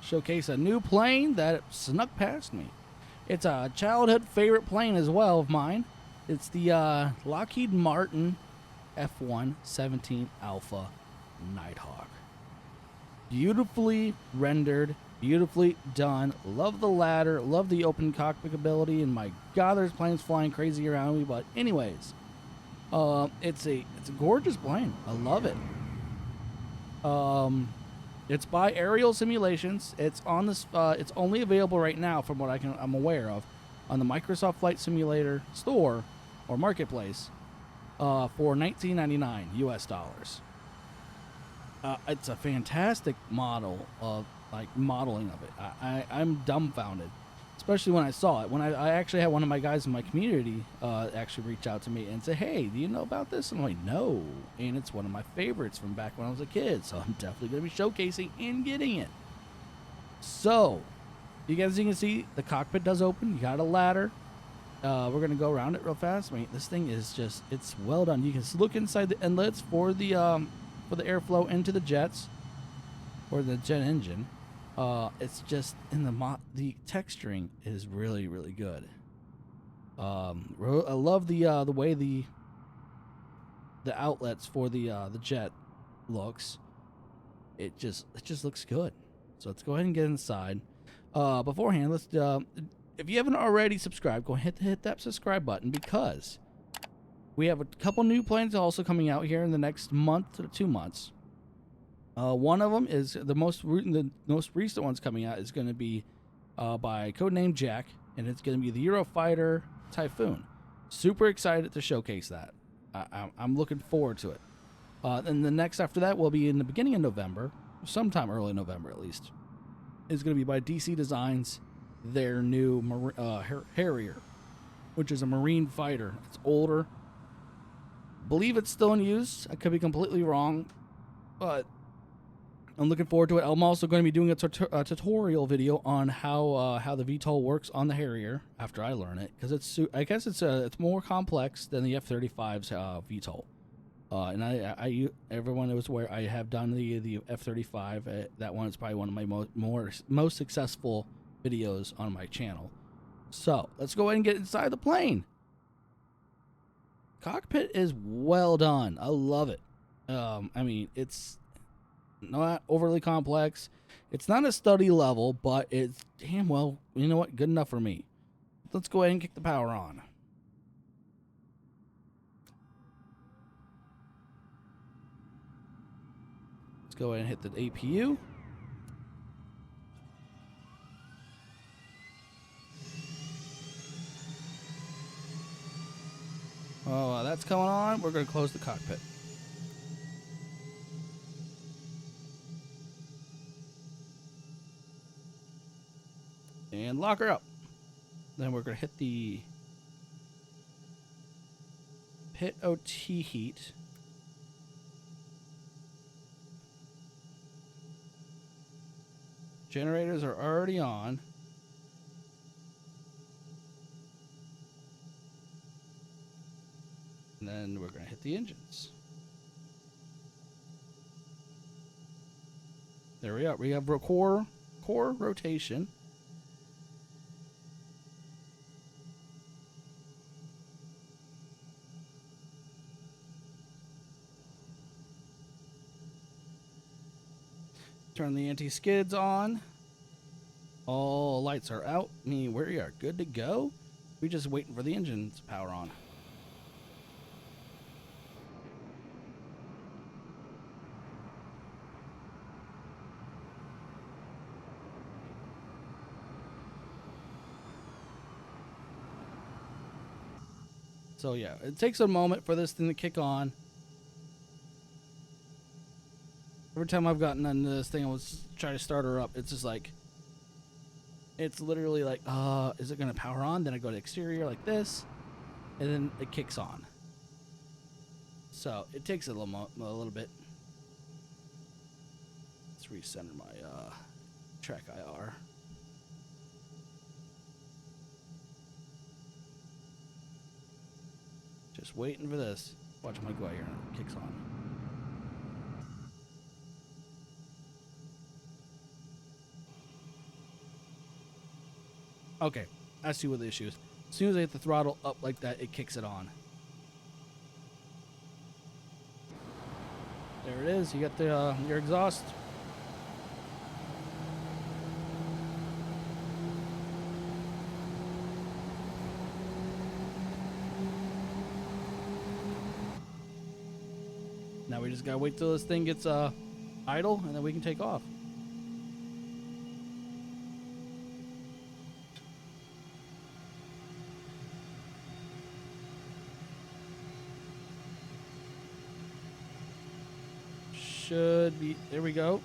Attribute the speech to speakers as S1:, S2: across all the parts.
S1: showcase a new plane that snuck past me. It's a childhood favorite plane as well of mine. It's the Lockheed Martin F-117 Alpha Nighthawk. Beautifully rendered, beautifully done. Love the ladder, love the open cockpit ability, and my god, there's planes flying crazy around me. But anyways, it's a gorgeous plane. I love it. It's by Arial Simulations. It's on this. It's only available right now, from what I'm aware of, on the Microsoft Flight Simulator store or marketplace for $19.99 US. It's a fantastic model of modeling of it. I'm dumbfounded, especially when I saw it. When I actually had one of my guys in my community actually reach out to me and say, "Hey, do you know about this?" I'm like, "No," and it's one of my favorites from back when I was a kid. So I'm definitely going to be showcasing and getting it. So, you guys, you can see the cockpit does open. You got a ladder. We're going to go around it real fast. I mean, this thing is just—it's well done. You can look inside the inlets for the airflow into the jets or the jet engine. It's just in the texturing is really, really good. I love the way the outlets for the jet looks. It just looks good. So let's go ahead and get inside. Beforehand, let's if you haven't already subscribed, go ahead and hit that subscribe button, because we have a couple new planes also coming out here in the next month to 2 months. One of them is the most recent one's coming out is going to be by codename Jack, and it's going to be the Eurofighter Typhoon. Super excited to showcase that. I'm looking forward to it. And the next after that will be in the beginning of November, sometime early November at least. It's going to be by DC Designs, their new Harrier, which is a marine fighter. It's older. Believe it's still in use. I could be completely wrong, but I'm looking forward to it. I'm also going to be doing a tutorial video on how the VTOL works on the Harrier after I learn it, because I guess it's more complex than the F-35's VTOL. And everyone knows where I have done the F-35. That one is probably one of my most successful videos on my channel. So let's go ahead and get inside the plane. Cockpit is well done. I love it. I mean, it's not overly complex. It's not a study level, but it's damn well, you know what, good enough for me. Let's go ahead and kick the power on. Let's go ahead and hit the APU. Oh, that's coming on. We're going to close the cockpit. And lock her up. Then we're going to hit the pit OT heat. Generators are already on. And then we're going to hit the engines. There we are. We have core rotation. Turn the anti-skids on. All lights are out. I mean, we are good to go. We're just waiting for the engines to power on. So yeah, it takes a moment for this thing to kick on. Every time I've gotten into this thing, I was trying to start her up. It's just like, it's literally like, is it going to power on? Then I go to exterior like this, and then it kicks on. So it takes a little bit. Let's recenter my track IR. Just waiting for this. Watch my go out here and it kicks on. Okay, I see what the issue is. As soon as I hit the throttle up like that, it kicks it on. There it is. You got the your exhaust. Now we just gotta wait till this thing gets idle, and then we can take off. Should be, there we go.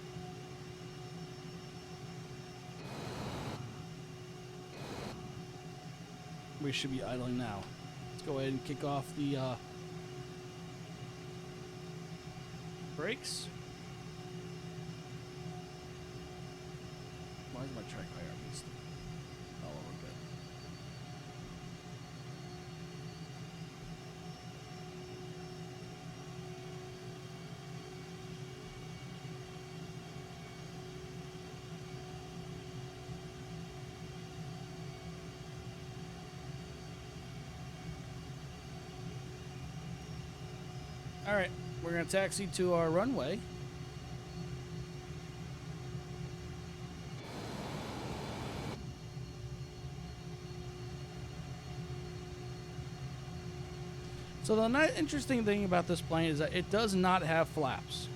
S1: We should be idling now. Let's go ahead and kick off the brakes. Why is my track IRB still? Oh, we're good. All right, we're gonna taxi to our runway. So the interesting thing about this plane is that it does not have flaps.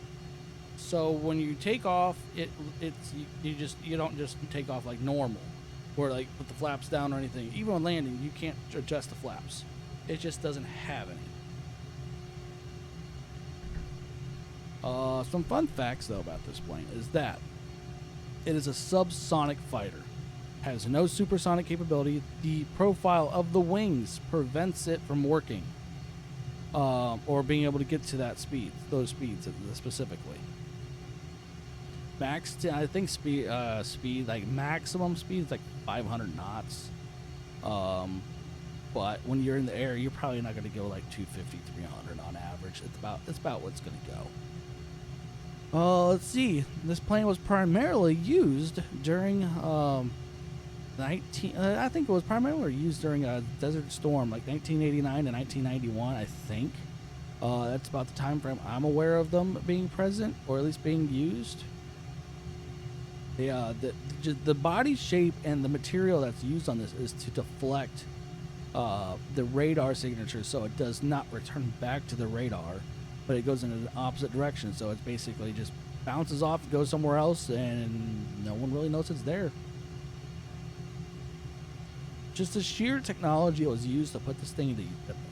S1: So when you take off, you don't just take off like normal, or like put the flaps down or anything. Even on landing, you can't adjust the flaps. It just doesn't have any. Some fun facts though about this plane is that it is a subsonic fighter. Has no supersonic capability. The profile of the wings prevents it from working, or being able to get to that speed, those speeds specifically. I think speed like maximum speed is like 500 knots. But when you're in the air, you're probably not going to go like 250, 300 on average. It's about what's going to go. Let's see. This plane was primarily used during I think it was primarily used during a Desert Storm, like 1989 to 1991. I think that's about the time frame I'm aware of them being present, or at least being used. The body shape and the material that's used on this is to deflect the radar signature, so it does not return back to the radar, but it goes in an opposite direction. So it's basically just bounces off, goes somewhere else, and no one really knows it's there. Just the sheer technology that was used to put this thing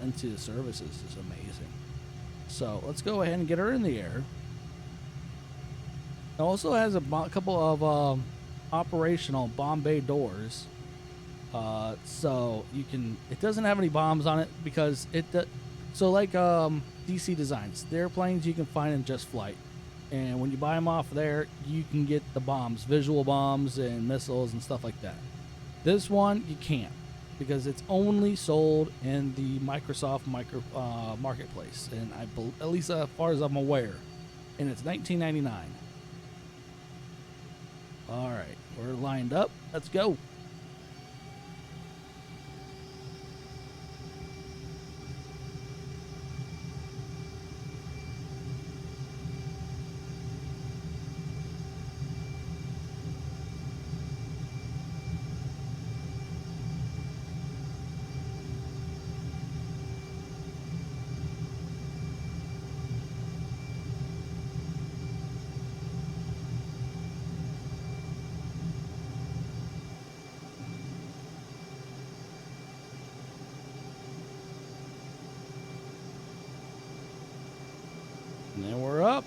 S1: into the services is amazing. So let's go ahead and get her in the air. It also has a couple of operational bomb bay doors. So you can, it doesn't have any bombs on it because so like DC Designs, they're planes you can find in Just Flight. And when you buy them off there, you can get the bombs, visual bombs and missiles and stuff like that. This one, you can't, because it's only sold in the Microsoft marketplace, and at least as far as I'm aware, and it's $19.99. All right, we're lined up. Let's go. And then we're up.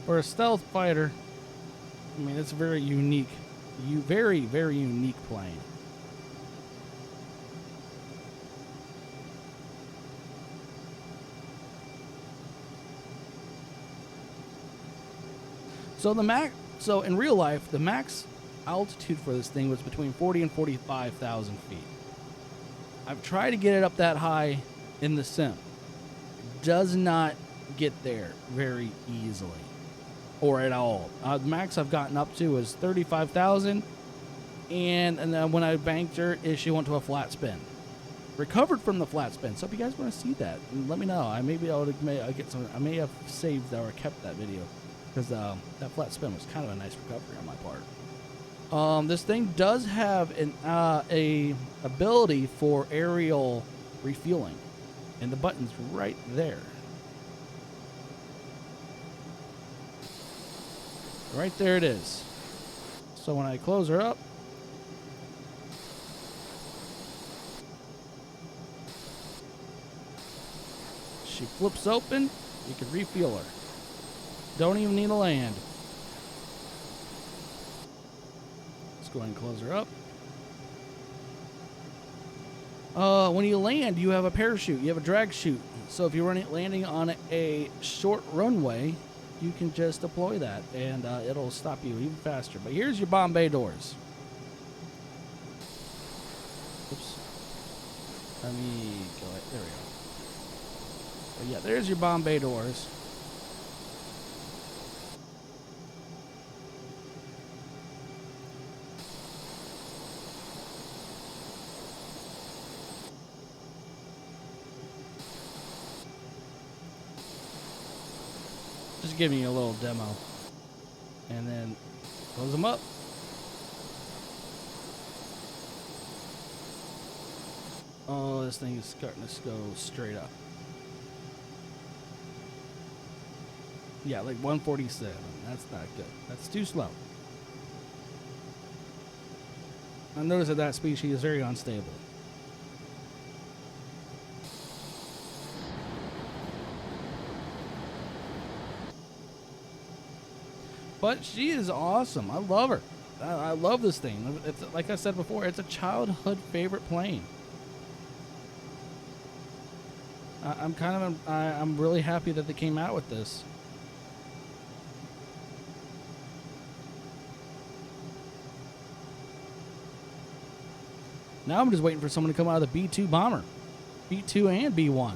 S1: For a stealth fighter, I mean, it's very unique. Very, very unique plane. So the So in real life, the max altitude for this thing was between 40 and 45,000 feet. I've tried to get it up that high in the sim. Does not get there very easily or at all. The max I've gotten up to is 35,000, and then when I banked her, she went to a flat spin. Recovered from the flat spin. So if you guys want to see that, let me know. I may get some. I may have saved or kept that video because that flat spin was kind of a nice recovery on my part. This thing does have an a ability for aerial refueling, and the button's right there. Right there it is. So when I close her up, she flips open, you can refuel her. Don't even need to land. Let's go ahead and close her up. When you land, you have a parachute. You have a drag chute. So if you're landing on a short runway, you can just deploy that, and it'll stop you even faster. But here's your bomb bay doors. Oops. Let me go. There we go. So yeah, there's your bomb bay doors. Just giving you a little demo. And then close them up. Oh, this thing is starting to go straight up. Yeah, like 147. That's not good. That's too slow. I noticed that that speed sheet is very unstable. But she is awesome. I love her. I love this thing. It's, like I said before, it's a childhood favorite plane. I'm really happy that they came out with this. Now I'm just waiting for someone to come out of the B-2 bomber. B-2 and B-1.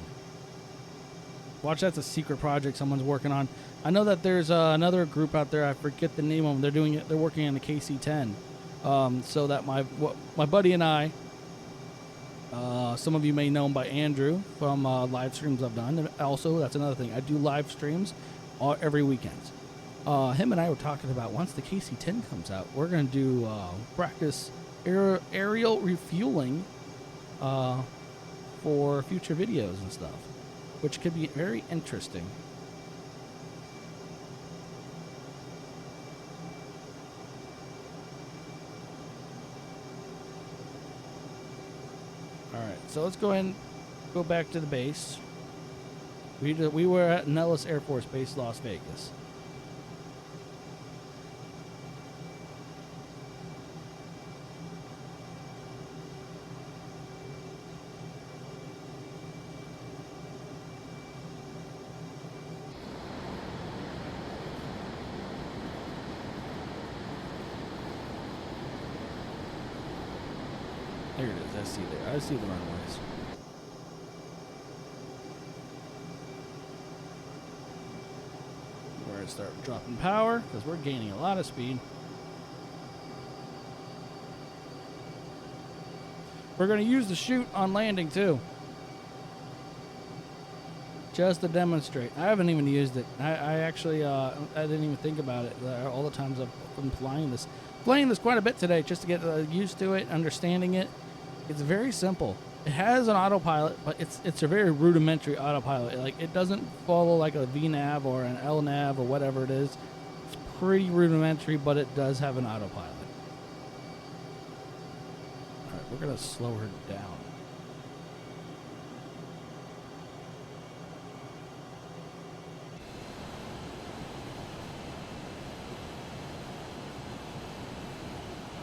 S1: Watch, that's a secret project someone's working on. I know that there's another group out there. I forget the name of them. They're working on the KC-10. So that my buddy and I, some of you may know him by Andrew from live streams I've done. And also, that's another thing. I do live streams every weekend. Him and I were talking about once the KC-10 comes out, we're going to do practice aerial refueling for future videos and stuff, which could be very interesting. Alright, so let's go ahead and go back to the base. We were at Nellis Air Force Base, Las Vegas. There it is. I see there. I see the runways. We're going to start dropping power because we're gaining a lot of speed. We're going to use the chute on landing too, just to demonstrate. I haven't even used it. I actually I didn't even think about it. All the times I've been flying this quite a bit today, just to get used to it, understanding it. It's very simple. It has an autopilot, but it's a very rudimentary autopilot. Like, it doesn't follow like a VNAV or an LNAV or whatever it is. It's pretty rudimentary, but it does have an autopilot. All right, we're gonna slow her down.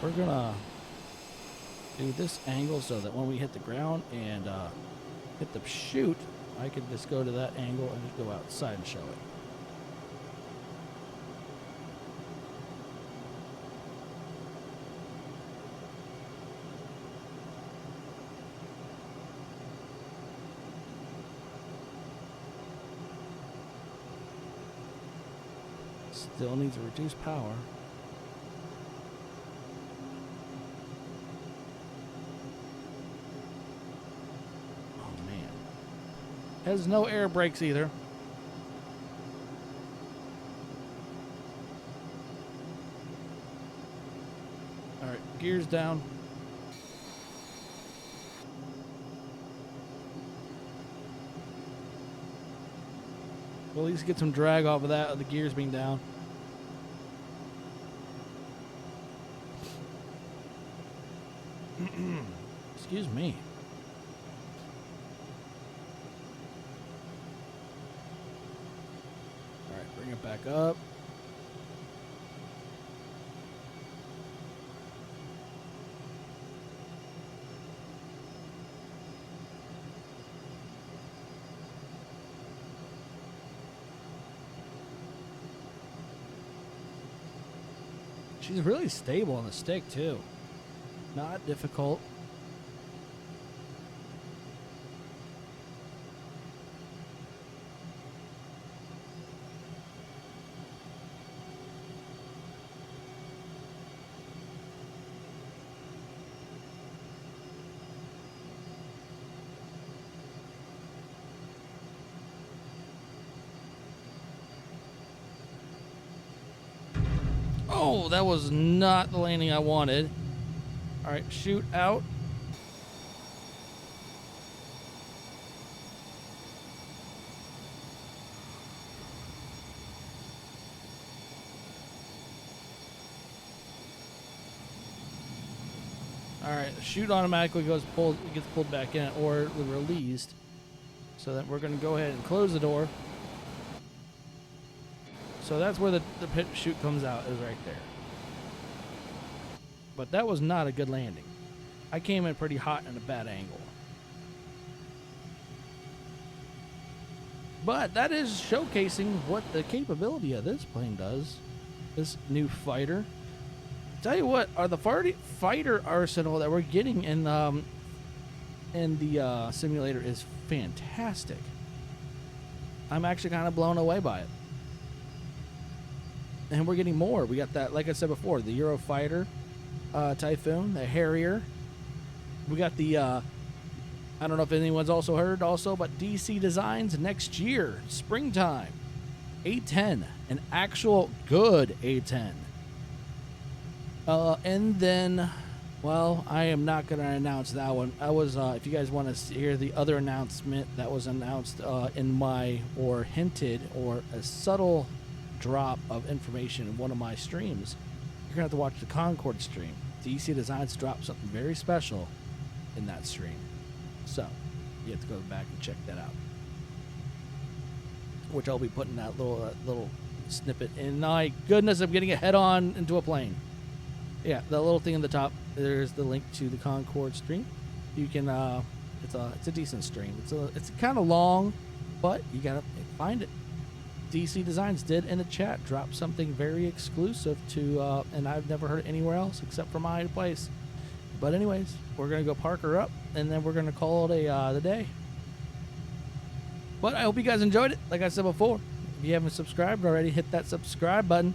S1: We're gonna do this angle so that when we hit the ground and hit the chute, I can just go to that angle and just go outside and show it. Still needs to reduce power. Oh man. Has no air brakes either. Alright, gears down. We'll at least get some drag off of that, of the gears being down. Excuse me. Alright, bring it back up. She's really stable on the stick, too. Not difficult. Oh, that was not the landing I wanted. All right, shoot out. All right, shoot automatically gets pulled back in or released. So that we're going to go ahead and close the door. So that's where the pit chute comes out, is right there. But that was not a good landing. I came in pretty hot in a bad angle. But that is showcasing what the capability of this plane does. This new fighter. Tell you what, the fighter arsenal that we're getting in the simulator is fantastic. I'm actually kind of blown away by it. And we're getting more. We got that, like I said before, the Eurofighter Typhoon, the Harrier. We got the, I don't know if anyone's also heard also, but DC Designs next year, springtime, A10, an actual good A10. And then, well, I am not going to announce that one. I was, if you guys want to hear the other announcement that was announced in my, or hinted, or a subtle drop of information in one of my streams, you're going to have to watch the Concorde stream. DC Designs dropped something very special in that stream. So, you have to go back and check that out. Which I'll be putting that little snippet in. My goodness, I'm getting a head-on into a plane. Yeah, the little thing in the top, there's the link to the Concorde stream. You can, it's a decent stream. It's kind of long, but you gotta find it. DC Designs did in the chat drop something very exclusive to, and I've never heard it anywhere else except for my place. But anyways, we're gonna go park her up, and then we're gonna call it the day. But I hope you guys enjoyed it. Like I said before, if you haven't subscribed already, hit that subscribe button.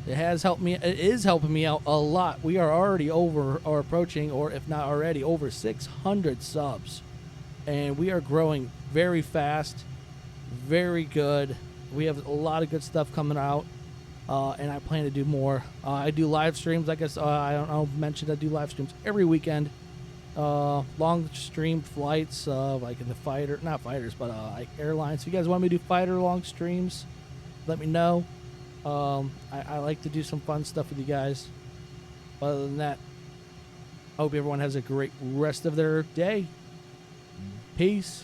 S1: It has helped me. It is helping me out a lot. We are already over or approaching, or if not already, over 600 subs, and we are growing very fast, very good. We have a lot of good stuff coming out, and I plan to do more. I do live streams. Like I mentioned, I do live streams every weekend. Long stream flights, like in the not fighters, but like airlines. If you guys want me to do fighter long streams, let me know. I like to do some fun stuff with you guys. Other than that, I hope everyone has a great rest of their day. Peace.